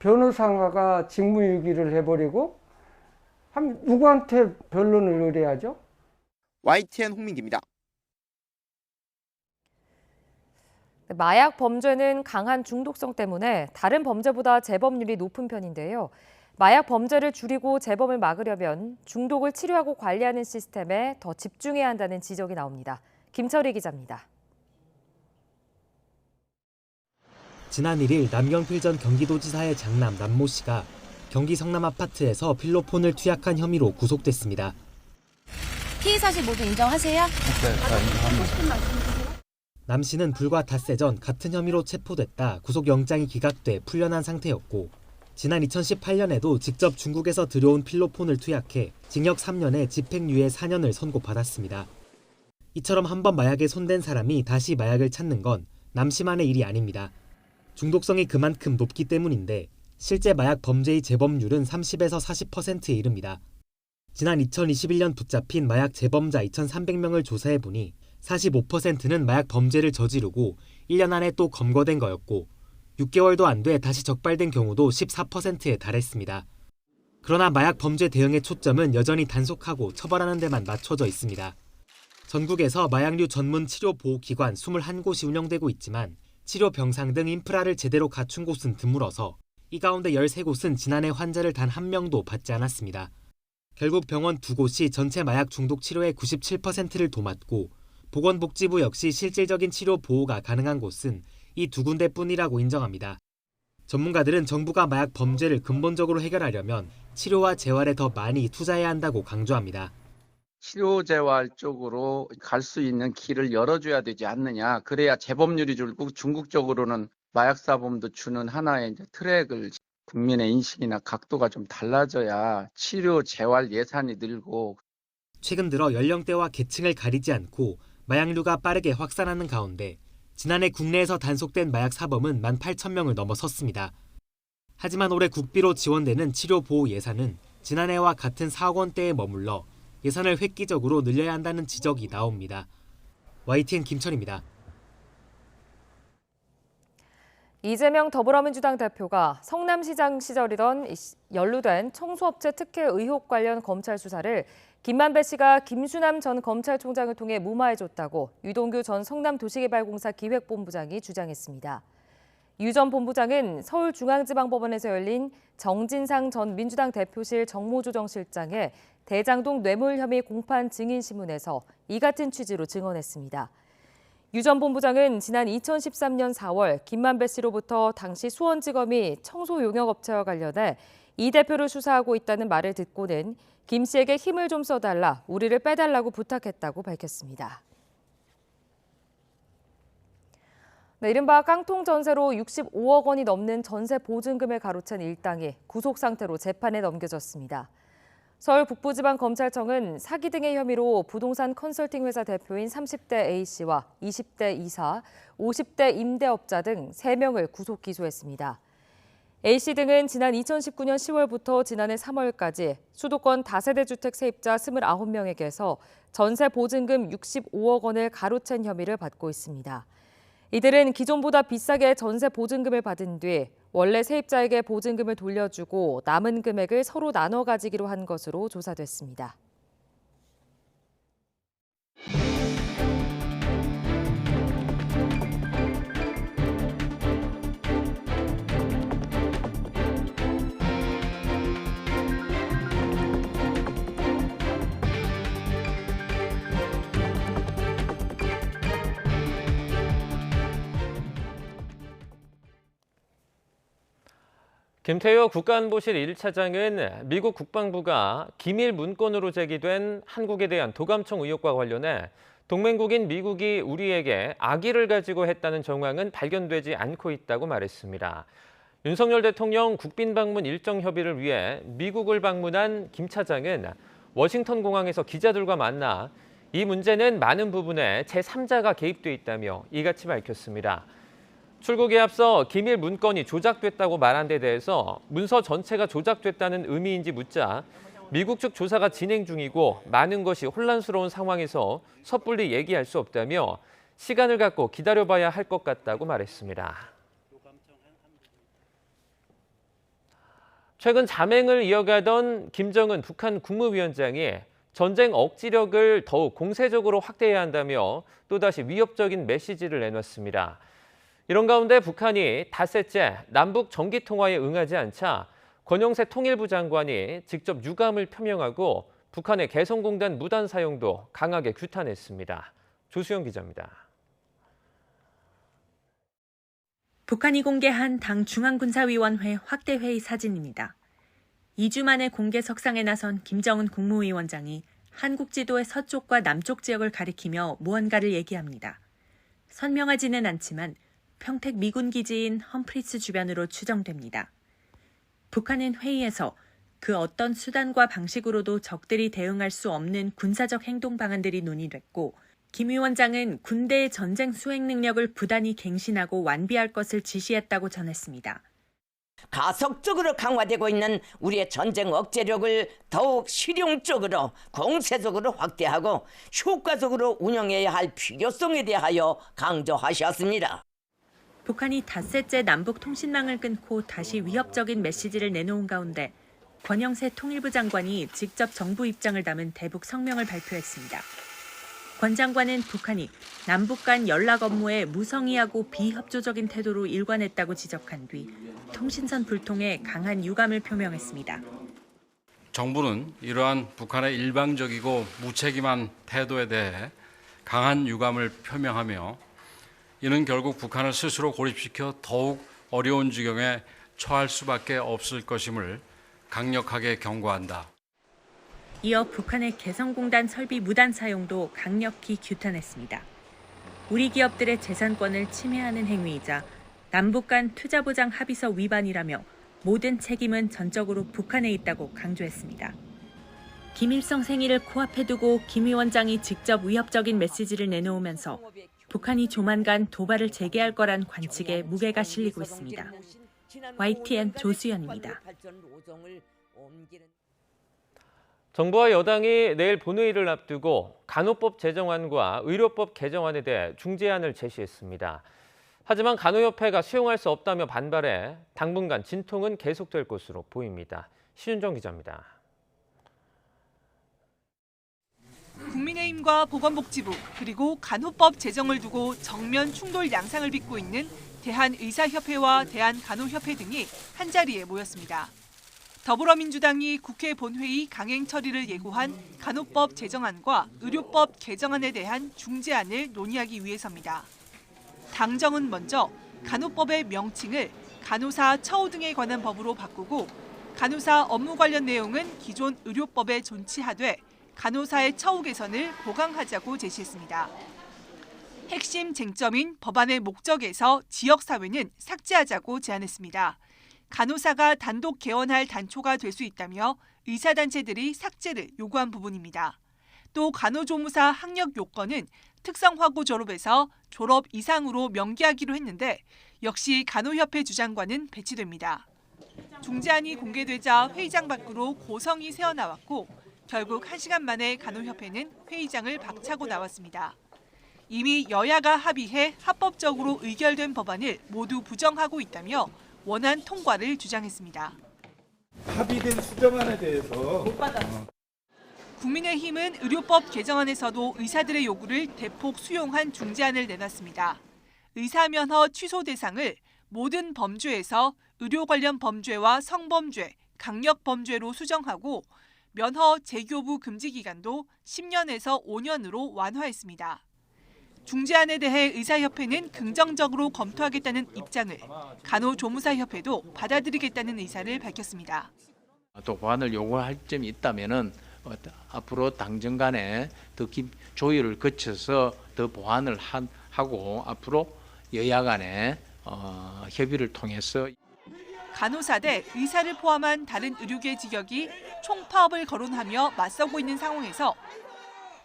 변호사가 직무유기를 해버리고 누구한테 변론을 의뢰하죠? YTN 홍민기입니다. 마약 범죄는 강한 중독성 때문에 다른 범죄보다 재범률이 높은 편인데요. 마약 범죄를 줄이고 재범을 막으려면 중독을 치료하고 관리하는 시스템에 더 집중해야 한다는 지적이 나옵니다. 김철희 기자입니다. 지난 1일 남경필 전 경기도지사의 장남 남모 씨가 경기 성남 아파트에서 필로폰을 투약한 혐의로 구속됐습니다. 피의 사실 모두 인정하세요? 네, 인정합니다. 남 씨는 불과 닷새 전 같은 혐의로 체포됐다 구속영장이 기각돼 풀려난 상태였고 지난 2018년에도 직접 중국에서 들여온 필로폰을 투약해 징역 3년에 집행유예 4년을 선고받았습니다. 이처럼 한번 마약에 손댄 사람이 다시 마약을 찾는 건 남 씨만의 일이 아닙니다. 중독성이 그만큼 높기 때문인데 실제 마약 범죄의 재범률은 30에서 40%에 이릅니다. 지난 2021년 붙잡힌 마약 재범자 2,300명을 조사해보니 45%는 마약 범죄를 저지르고 1년 안에 또 검거된 거였고 6개월도 안 돼 다시 적발된 경우도 14%에 달했습니다. 그러나 마약 범죄 대응의 초점은 여전히 단속하고 처벌하는 데만 맞춰져 있습니다. 전국에서 마약류 전문 치료보호기관 21곳이 운영되고 있지만 치료 병상 등 인프라를 제대로 갖춘 곳은 드물어서 이 가운데 13곳은 지난해 환자를 단 한 명도 받지 않았습니다. 결국 병원 2곳이 전체 마약 중독 치료의 97%를 도맡고 보건복지부 역시 실질적인 치료 보호가 가능한 곳은 이 2군데뿐이라고 인정합니다. 전문가들은 정부가 마약 범죄를 근본적으로 해결하려면 치료와 재활에 더 많이 투자해야 한다고 강조합니다. 치료재활 쪽으로 갈 수 있는 길을 열어줘야 되지 않느냐. 그래야 재범률이 줄고 중국적으로는 마약사범도 주는 하나의 이제 트랙을 국민의 인식이나 각도가 좀 달라져야 치료재활 예산이 늘고. 최근 들어 연령대와 계층을 가리지 않고 마약류가 빠르게 확산하는 가운데 지난해 국내에서 단속된 마약 사범은 18,000명을 넘어섰습니다. 하지만 올해 국비로 지원되는 치료보호 예산은 지난해와 같은 4억 원대에 머물러 예산을 획기적으로 늘려야 한다는 지적이 나옵니다. YTN 김철입니다. 이재명 더불어민주당 대표가 성남시장 시절이던 연루된 청소업체 특혜 의혹 관련 검찰 수사를 김만배 씨가 김수남 전 검찰총장을 통해 무마해줬다고 유동규 전 성남도시개발공사 기획본부장이 주장했습니다. 유 전 본부장은 서울중앙지방법원에서 열린 정진상 전 민주당 대표실 정무조정실장의 대장동 뇌물 혐의 공판 증인신문에서 이 같은 취지로 증언했습니다. 유 전 본부장은 지난 2013년 4월 김만배 씨로부터 당시 수원지검이 청소용역업체와 관련해 이 대표를 수사하고 있다는 말을 듣고는 김 씨에게 힘을 좀 써달라, 우리를 빼달라고 부탁했다고 밝혔습니다. 네, 이른바 깡통 전세로 65억 원이 넘는 전세 보증금을 가로챈 일당이 구속 상태로 재판에 넘겨졌습니다. 서울 북부지방검찰청은 사기 등의 혐의로 부동산 컨설팅 회사 대표인 30대 A씨와 20대 이사, 50대 임대업자 등 3명을 구속 기소했습니다. A씨 등은 지난 2019년 10월부터 지난해 3월까지 수도권 다세대 주택 세입자 29명에게서 전세 보증금 65억 원을 가로챈 혐의를 받고 있습니다. 이들은 기존보다 비싸게 전세 보증금을 받은 뒤 원래 세입자에게 보증금을 돌려주고 남은 금액을 서로 나눠 가지기로 한 것으로 조사됐습니다. 김태효 국가안보실 1차장은 미국 국방부가 기밀 문건으로 제기된 한국에 대한 도감청 의혹과 관련해 동맹국인 미국이 우리에게 악의를 가지고 했다는 정황은 발견되지 않고 있다고 말했습니다. 윤석열 대통령 국빈 방문 일정 협의를 위해 미국을 방문한 김 차장은 워싱턴 공항에서 기자들과 만나 이 문제는 많은 부분에 제3자가 개입돼 있다며 이같이 밝혔습니다. 출국에 앞서 기밀 문건이 조작됐다고 말한 데 대해서 문서 전체가 조작됐다는 의미인지 묻자 미국 측 조사가 진행 중이고 많은 것이 혼란스러운 상황에서 섣불리 얘기할 수 없다며 시간을 갖고 기다려봐야 할 것 같다고 말했습니다. 최근 잠행을 이어가던 김정은 북한 국무위원장이 전쟁 억지력을 더욱 공세적으로 확대해야 한다며 또다시 위협적인 메시지를 내놨습니다. 이런 가운데 북한이 닷새째 남북 정기통화에 응하지 않자 권영세 통일부 장관이 직접 유감을 표명하고 북한의 개성공단 무단 사용도 강하게 규탄했습니다. 조수영 기자입니다. 북한이 공개한 당 중앙군사위원회 확대회의 사진입니다. 2주 만에 공개석상에 나선 김정은 국무위원장이 한국 지도의 서쪽과 남쪽 지역을 가리키며 무언가를 얘기합니다. 선명하지는 않지만 평택 미군 기지인 험프리스 주변으로 추정됩니다. 북한은 회의에서 그 어떤 수단과 방식으로도 적들이 대응할 수 없는 군사적 행동 방안들이 논의됐고 김 위원장은 군대의 전쟁 수행 능력을 부단히 갱신하고 완비할 것을 지시했다고 전했습니다. 가속적으로 강화되고 있는 우리의 전쟁 억제력을 더욱 실용적으로 공세적으로 확대하고 효과적으로 운영해야 할 필요성에 대하여 강조하셨습니다. 북한이 닷새째 남북 통신망을 끊고 다시 위협적인 메시지를 내놓은 가운데 권영세 통일부 장관이 직접 정부 입장을 담은 대북 성명을 발표했습니다. 권 장관은 북한이 남북 간 연락 업무에 무성의하고 비협조적인 태도로 일관했다고 지적한 뒤 통신선 불통에 강한 유감을 표명했습니다. 정부는 이러한 북한의 일방적이고 무책임한 태도에 대해 강한 유감을 표명하며 이는 결국 북한을 스스로 고립시켜 더욱 어려운 지경에 처할 수밖에 없을 것임을 강력하게 경고한다. 이어 북한의 개성공단 설비 무단 사용도 강력히 규탄했습니다. 우리 기업들의 재산권을 침해하는 행위이자 남북 간 투자보장 합의서 위반이라며 모든 책임은 전적으로 북한에 있다고 강조했습니다. 김일성 생일을 코앞에 두고 김 위원장이 직접 위협적인 메시지를 내놓으면서 북한이 조만간 도발을 재개할 거란 관측에 무게가 실리고 있습니다. YTN 조수연입니다. 정부와 여당이 내일 본회의를 앞두고 간호법 제정안과 의료법 개정안에 대해 중재안을 제시했습니다. 하지만 간호협회가 수용할 수 없다며 반발해 당분간 진통은 계속될 것으로 보입니다. 신윤정 기자입니다. 국민의힘과 보건복지부 그리고 간호법 제정을 두고 정면 충돌 양상을 빚고 있는 대한의사협회와 대한간호협회 등이 한자리에 모였습니다. 더불어민주당이 국회 본회의 강행 처리를 예고한 간호법 제정안과 의료법 개정안에 대한 중재안을 논의하기 위해서입니다. 당정은 먼저 간호법의 명칭을 간호사 처우 등에 관한 법으로 바꾸고 간호사 업무 관련 내용은 기존 의료법에 존치하되 간호사의 처우 개선을 보강하자고 제시했습니다. 핵심 쟁점인 법안의 목적에서 지역사회는 삭제하자고 제안했습니다. 간호사가 단독 개원할 단초가 될 수 있다며 의사단체들이 삭제를 요구한 부분입니다. 또 간호조무사 학력 요건은 특성화고 졸업에서 졸업 이상으로 명기하기로 했는데 역시 간호협회 주장과는 배치됩니다. 중재안이 공개되자 회의장 밖으로 고성이 새어나왔고 결국 1시간 만에 간호협회는 회의장을 박차고 나왔습니다. 이미 여야가 합의해 합법적으로 의결된 법안을 모두 부정하고 있다며 원안 통과를 주장했습니다. 합의된 수정안에 대해서 국민의힘은 의료법 개정안에서도 의사들의 요구를 대폭 수용한 중재안을 내놨습니다. 의사 면허 취소 대상을 모든 범죄에서 의료 관련 범죄와 성범죄, 강력범죄로 수정하고 면허 재교부 금지 기간도 10년에서 5년으로 완화했습니다. 중재안에 대해 의사협회는 긍정적으로 검토하겠다는 입장을, 간호조무사협회도 받아들이겠다는 의사를 밝혔습니다. 또 보완을 요구할 점이 있다면은 앞으로 당정 간에 더 조율을 거쳐서 더 보완을 하고 앞으로 여야 간에 협의를 통해서 간호사 대 의사를 포함한 다른 의료계 직역이 총파업을 거론하며 맞서고 있는 상황에서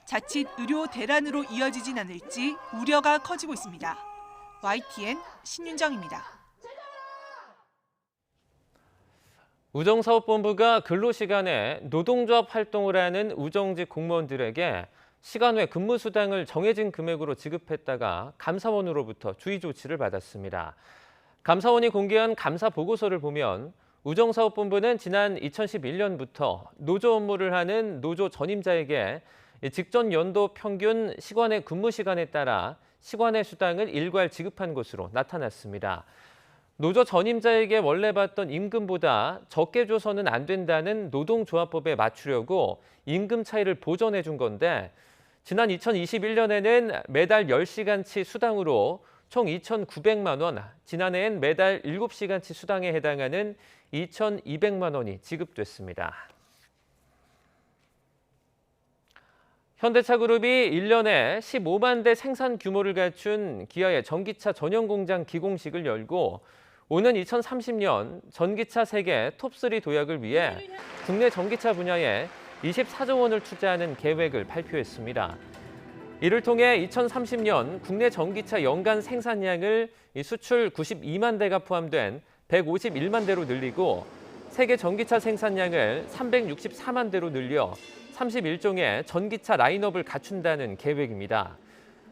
자칫 의료 대란으로 이어지진 않을지 우려가 커지고 있습니다. YTN 신윤정입니다. 우정사업본부가 근로시간에 노동조합 활동을 하는 우정직 공무원들에게 시간 외 근무수당을 정해진 금액으로 지급했다가 감사원으로부터 주의 조치를 받았습니다. 감사원이 공개한 감사 보고서를 보면 우정사업본부는 지난 2011년부터 노조 업무를 하는 노조 전임자에게 직전 연도 평균 시간의 근무 시간에 따라 시간의 수당을 일괄 지급한 것으로 나타났습니다. 노조 전임자에게 원래 받던 임금보다 적게 줘서는 안 된다는 노동조합법에 맞추려고 임금 차이를 보전해 준 건데 지난 2021년에는 매달 10시간치 수당으로 총 2,900만 원, 지난해엔 매달 7시간치 수당에 해당하는 2,200만 원이 지급됐습니다. 현대차그룹이 1년에 15만 대 생산 규모를 갖춘 기아의 전기차 전용 공장 기공식을 열고 오는 2030년 전기차 세계 톱3 도약을 위해 국내 전기차 분야에 24조 원을 투자하는 계획을 발표했습니다. 이를 통해 2030년 국내 전기차 연간 생산량을 수출 92만 대가 포함된 151만 대로 늘리고 세계 전기차 생산량을 364만 대로 늘려 31종의 전기차 라인업을 갖춘다는 계획입니다.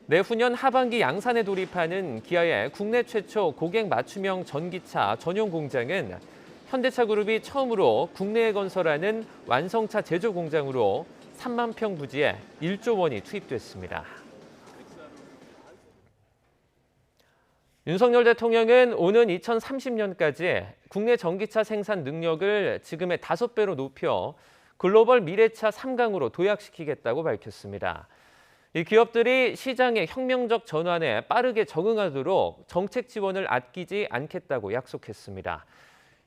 내후년 하반기 양산에 돌입하는 기아의 국내 최초 고객 맞춤형 전기차 전용 공장은 현대차그룹이 처음으로 국내에 건설하는 완성차 제조 공장으로 3만 평 부지에 1조 원이 투입됐습니다. 윤석열 대통령은 오는 2030년까지 국내 전기차 생산 능력을 지금의 5배로 높여 글로벌 미래차 3강으로 도약시키겠다고 밝혔습니다. 이 기업들이 시장의 혁명적 전환에 빠르게 적응하도록 정책 지원을 아끼지 않겠다고 약속했습니다.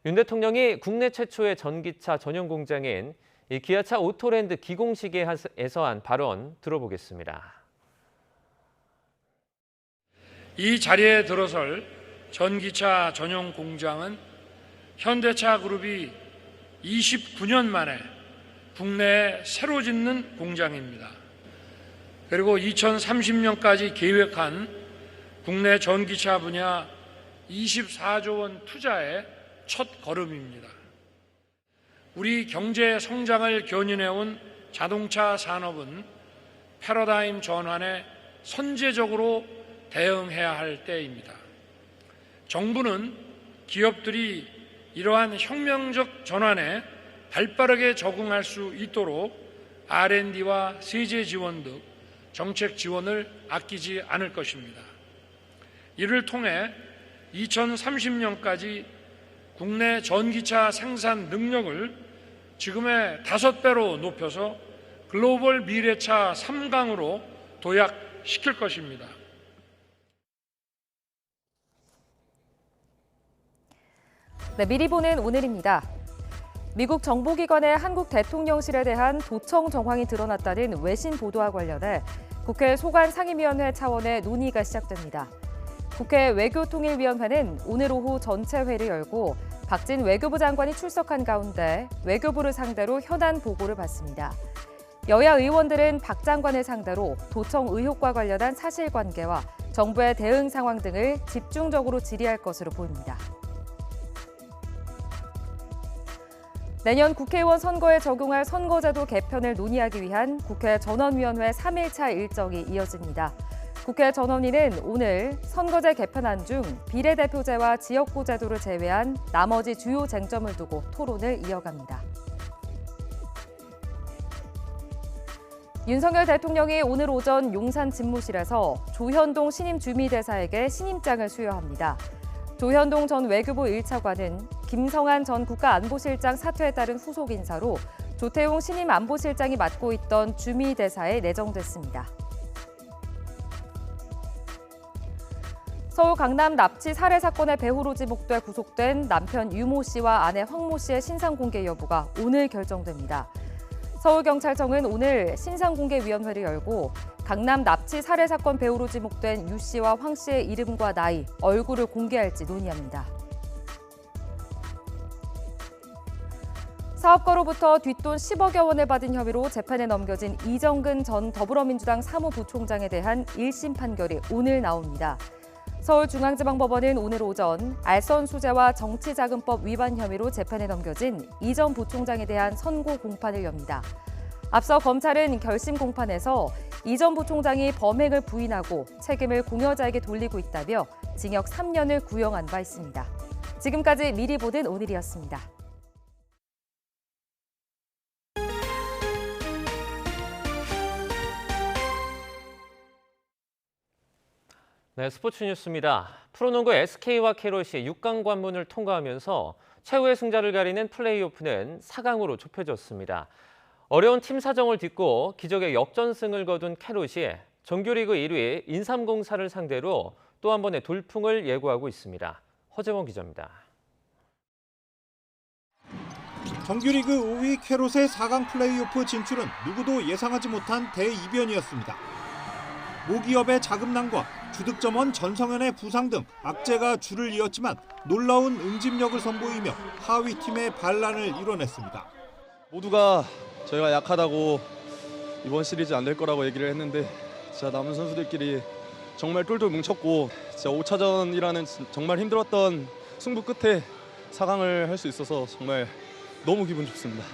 윤 대통령이 국내 최초의 전기차 전용 공장인 이 기아차 오토랜드 기공식에서 한 발언 들어보겠습니다. 이 자리에 들어설 전기차 전용 공장은 현대차 그룹이 29년 만에 국내에 새로 짓는 공장입니다. 그리고 2030년까지 계획한 국내 전기차 분야 24조 원 투자의 첫 걸음입니다. 우리 경제 성장을 견인해온 자동차 산업은 패러다임 전환에 선제적으로 대응해야 할 때입니다. 정부는 기업들이 이러한 혁명적 전환에 발빠르게 적응할 수 있도록 R&D와 세제 지원 등 정책 지원을 아끼지 않을 것입니다. 이를 통해 2030년까지 국내 전기차 생산 능력을 지금의 5배로 높여서 글로벌 미래차 3강으로 도약시킬 것입니다. 네, 미리 보는 오늘입니다. 미국 정보기관의 한국 대통령실에 대한 도청 정황이 드러났다는 외신 보도와 관련해 국회 소관상임위원회 차원의 논의가 시작됩니다. 국회 외교통일위원회는 오늘 오후 전체 회를 열고 박진 외교부 장관이 출석한 가운데 외교부를 상대로 현안 보고를 받습니다. 여야 의원들은 박 장관을 상대로 도청 의혹과 관련한 사실관계와 정부의 대응 상황 등을 집중적으로 질의할 것으로 보입니다. 내년 국회의원 선거에 적용할 선거제도 개편을 논의하기 위한 국회 전원위원회 3일차 일정이 이어집니다. 국회 전원위는 오늘 선거제 개편안 중 비례대표제와 지역구 제도를 제외한 나머지 주요 쟁점을 두고 토론을 이어갑니다. 윤석열 대통령이 오늘 오전 용산 집무실에서 조현동 신임 주미대사에게 신임장을 수여합니다. 조현동 전 외교부 1차관은 김성한 전 국가안보실장 사퇴에 따른 후속 인사로 조태용 신임 안보실장이 맡고 있던 주미대사에 내정됐습니다. 서울 강남 납치 살해 사건의 배후로 지목돼 구속된 남편 유모 씨와 아내 황모 씨의 신상 공개 여부가 오늘 결정됩니다. 서울경찰청은 오늘 신상공개위원회를 열고 강남 납치 살해 사건 배후로 지목된 유 씨와 황 씨의 이름과 나이, 얼굴을 공개할지 논의합니다. 사업가로부터 뒷돈 10억여 원을 받은 혐의로 재판에 넘겨진 이정근 전 더불어민주당 사무부총장에 대한 1심 판결이 오늘 나옵니다. 서울중앙지방법원은 오늘 오전 알선수재와 정치자금법 위반 혐의로 재판에 넘겨진 이 전 부총장에 대한 선고 공판을 엽니다. 앞서 검찰은 결심 공판에서 이 전 부총장이 범행을 부인하고 책임을 공여자에게 돌리고 있다며 징역 3년을 구형한 바 있습니다. 지금까지 미리 보는 오늘이었습니다. 네, 스포츠 뉴스입니다. 프로농구 SK와 캐롯이 6강 관문을 통과하면서 최후의 승자를 가리는 플레이오프는 4강으로 좁혀졌습니다. 어려운 팀 사정을 딛고 기적의 역전승을 거둔 캐롯이 정규리그 1위 인삼공사를 상대로 또 한 번의 돌풍을 예고하고 있습니다. 허재원 기자입니다. 정규리그 5위 캐롯의 4강 플레이오프 진출은 누구도 예상하지 못한 대이변이었습니다. 모기업의 자금난과 주득점원 전성현의 부상 등 악재가 줄을 이었지만 놀라운 응집력을 선보이며 하위 팀의 반란을 이뤄냈습니다. 모두가 저희가 약하다고 이번 시리즈 안 될 거라고 얘기를 했는데 진짜 남은 선수들끼리 정말 똘똘 뭉쳤고 진짜 5차전이라는 정말 힘들었던 승부 끝에 4강을 할 수 있어서 정말 너무 기분 좋습니다.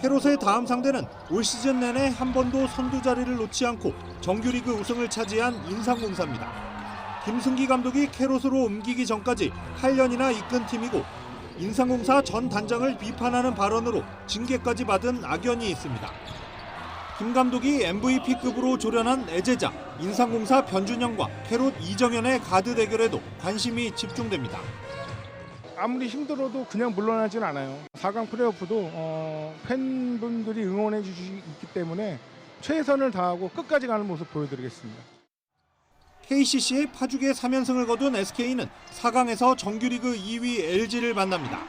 캐롯의 다음 상대는 올 시즌 내내 한 번도 선두 자리를 놓지 않고 정규리그 우승을 차지한 인삼공사입니다. 김승기 감독이 캐롯으로 옮기기 전까지 8년이나 이끈 팀이고 인삼공사 전 단장을 비판하는 발언으로 징계까지 받은 악연이 있습니다. 김 감독이 MVP급으로 조련한 애제자 인삼공사 변준영과 캐롯 이정현의 가드 대결에도 관심이 집중됩니다. 아무리 힘들어도 그냥 물러나진 않아요. 4강 플레이오프도 팬분들이 응원해 주시기 때문에 최선을 다하고 끝까지 가는 모습 보여드리겠습니다. KCC의 파죽의 3연승을 거둔 SK는 4강에서 정규리그 2위 LG를 만납니다.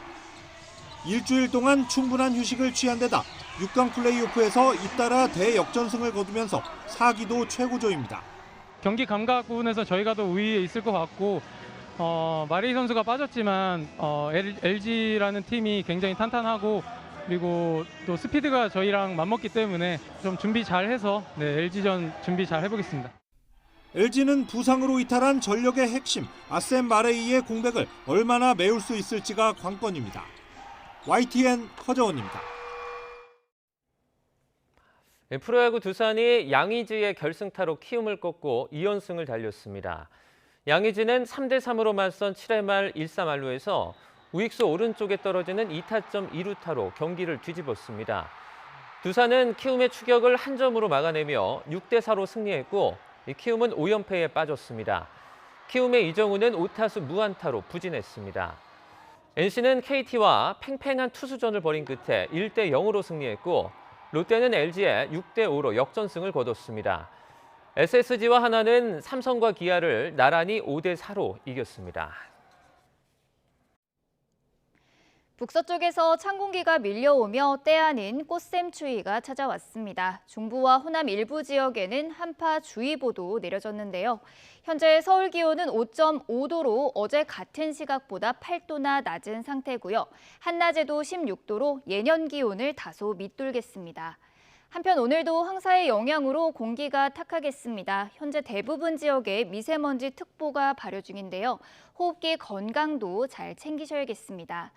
일주일 동안 충분한 휴식을 취한 데다 6강 플레이오프에서 잇따라 대역전승을 거두면서 4기도 최고조입니다. 경기 감각 부분에서 저희가 더 우위에 있을 것 같고 마레이 선수가 빠졌지만 LG라는 팀이 굉장히 탄탄하고 그리고 또 스피드가 저희랑 맞먹기 때문에 좀 준비 잘해서 LG전 준비 잘 해보겠습니다. LG는 부상으로 이탈한 전력의 핵심 아셈 마레이의 공백을 얼마나 메울 수 있을지가 관건입니다. YTN 허정원입니다. 프로야구 두산이 양의지의 결승타로 키움을 꺾고 2연승을 달렸습니다. 양의지는 3대3으로 맞선 7회 말 1사 만루에서 우익수 오른쪽에 떨어지는 2타점 2루타로 경기를 뒤집었습니다. 두산은 키움의 추격을 한 점으로 막아내며 6대4로 승리했고 키움은 5연패에 빠졌습니다. 키움의 이정우는 5타수 무안타로 부진했습니다. NC는 KT와 팽팽한 투수전을 벌인 끝에 1대0으로 승리했고 롯데는 LG에 6대5로 역전승을 거뒀습니다. SSG와 하나는 삼성과 기아를 나란히 5대4로 이겼습니다. 북서쪽에서 찬 공기가 밀려오며 때 아닌 꽃샘추위가 찾아왔습니다. 중부와 호남 일부 지역에는 한파주의보도 내려졌는데요. 현재 서울 기온은 5.5도로 어제 같은 시각보다 8도나 낮은 상태고요. 한낮에도 16도로 예년 기온을 다소 밑돌겠습니다. 한편 오늘도 황사의 영향으로 공기가 탁하겠습니다. 현재 대부분 지역에 미세먼지 특보가 발효 중인데요. 호흡기 건강도 잘 챙기셔야겠습니다.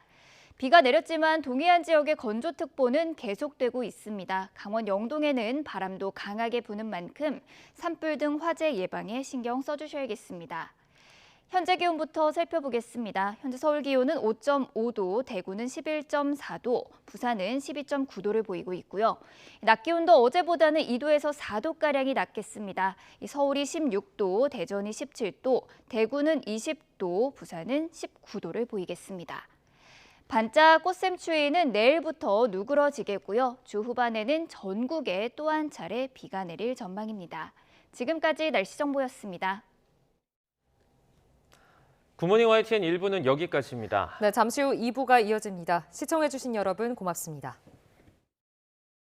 비가 내렸지만 동해안 지역의 건조특보는 계속되고 있습니다. 강원 영동에는 바람도 강하게 부는 만큼 산불 등 화재 예방에 신경 써주셔야겠습니다. 현재 기온부터 살펴보겠습니다. 현재 서울 기온은 5.5도, 대구는 11.4도, 부산은 12.9도를 보이고 있고요. 낮 기온도 어제보다는 2도에서 4도가량이 낮겠습니다. 서울이 16도, 대전이 17도, 대구는 20도, 부산은 19도를 보이겠습니다. 반짝 꽃샘추위는 내일부터 누그러지겠고요. 주 후반에는 전국에 또 한 차례 비가 내릴 전망입니다. 지금까지 날씨 정보였습니다. 굿모닝 YTN 1부는 여기까지입니다. 네, 잠시 후 2부가 이어집니다. 시청해주신 여러분 고맙습니다.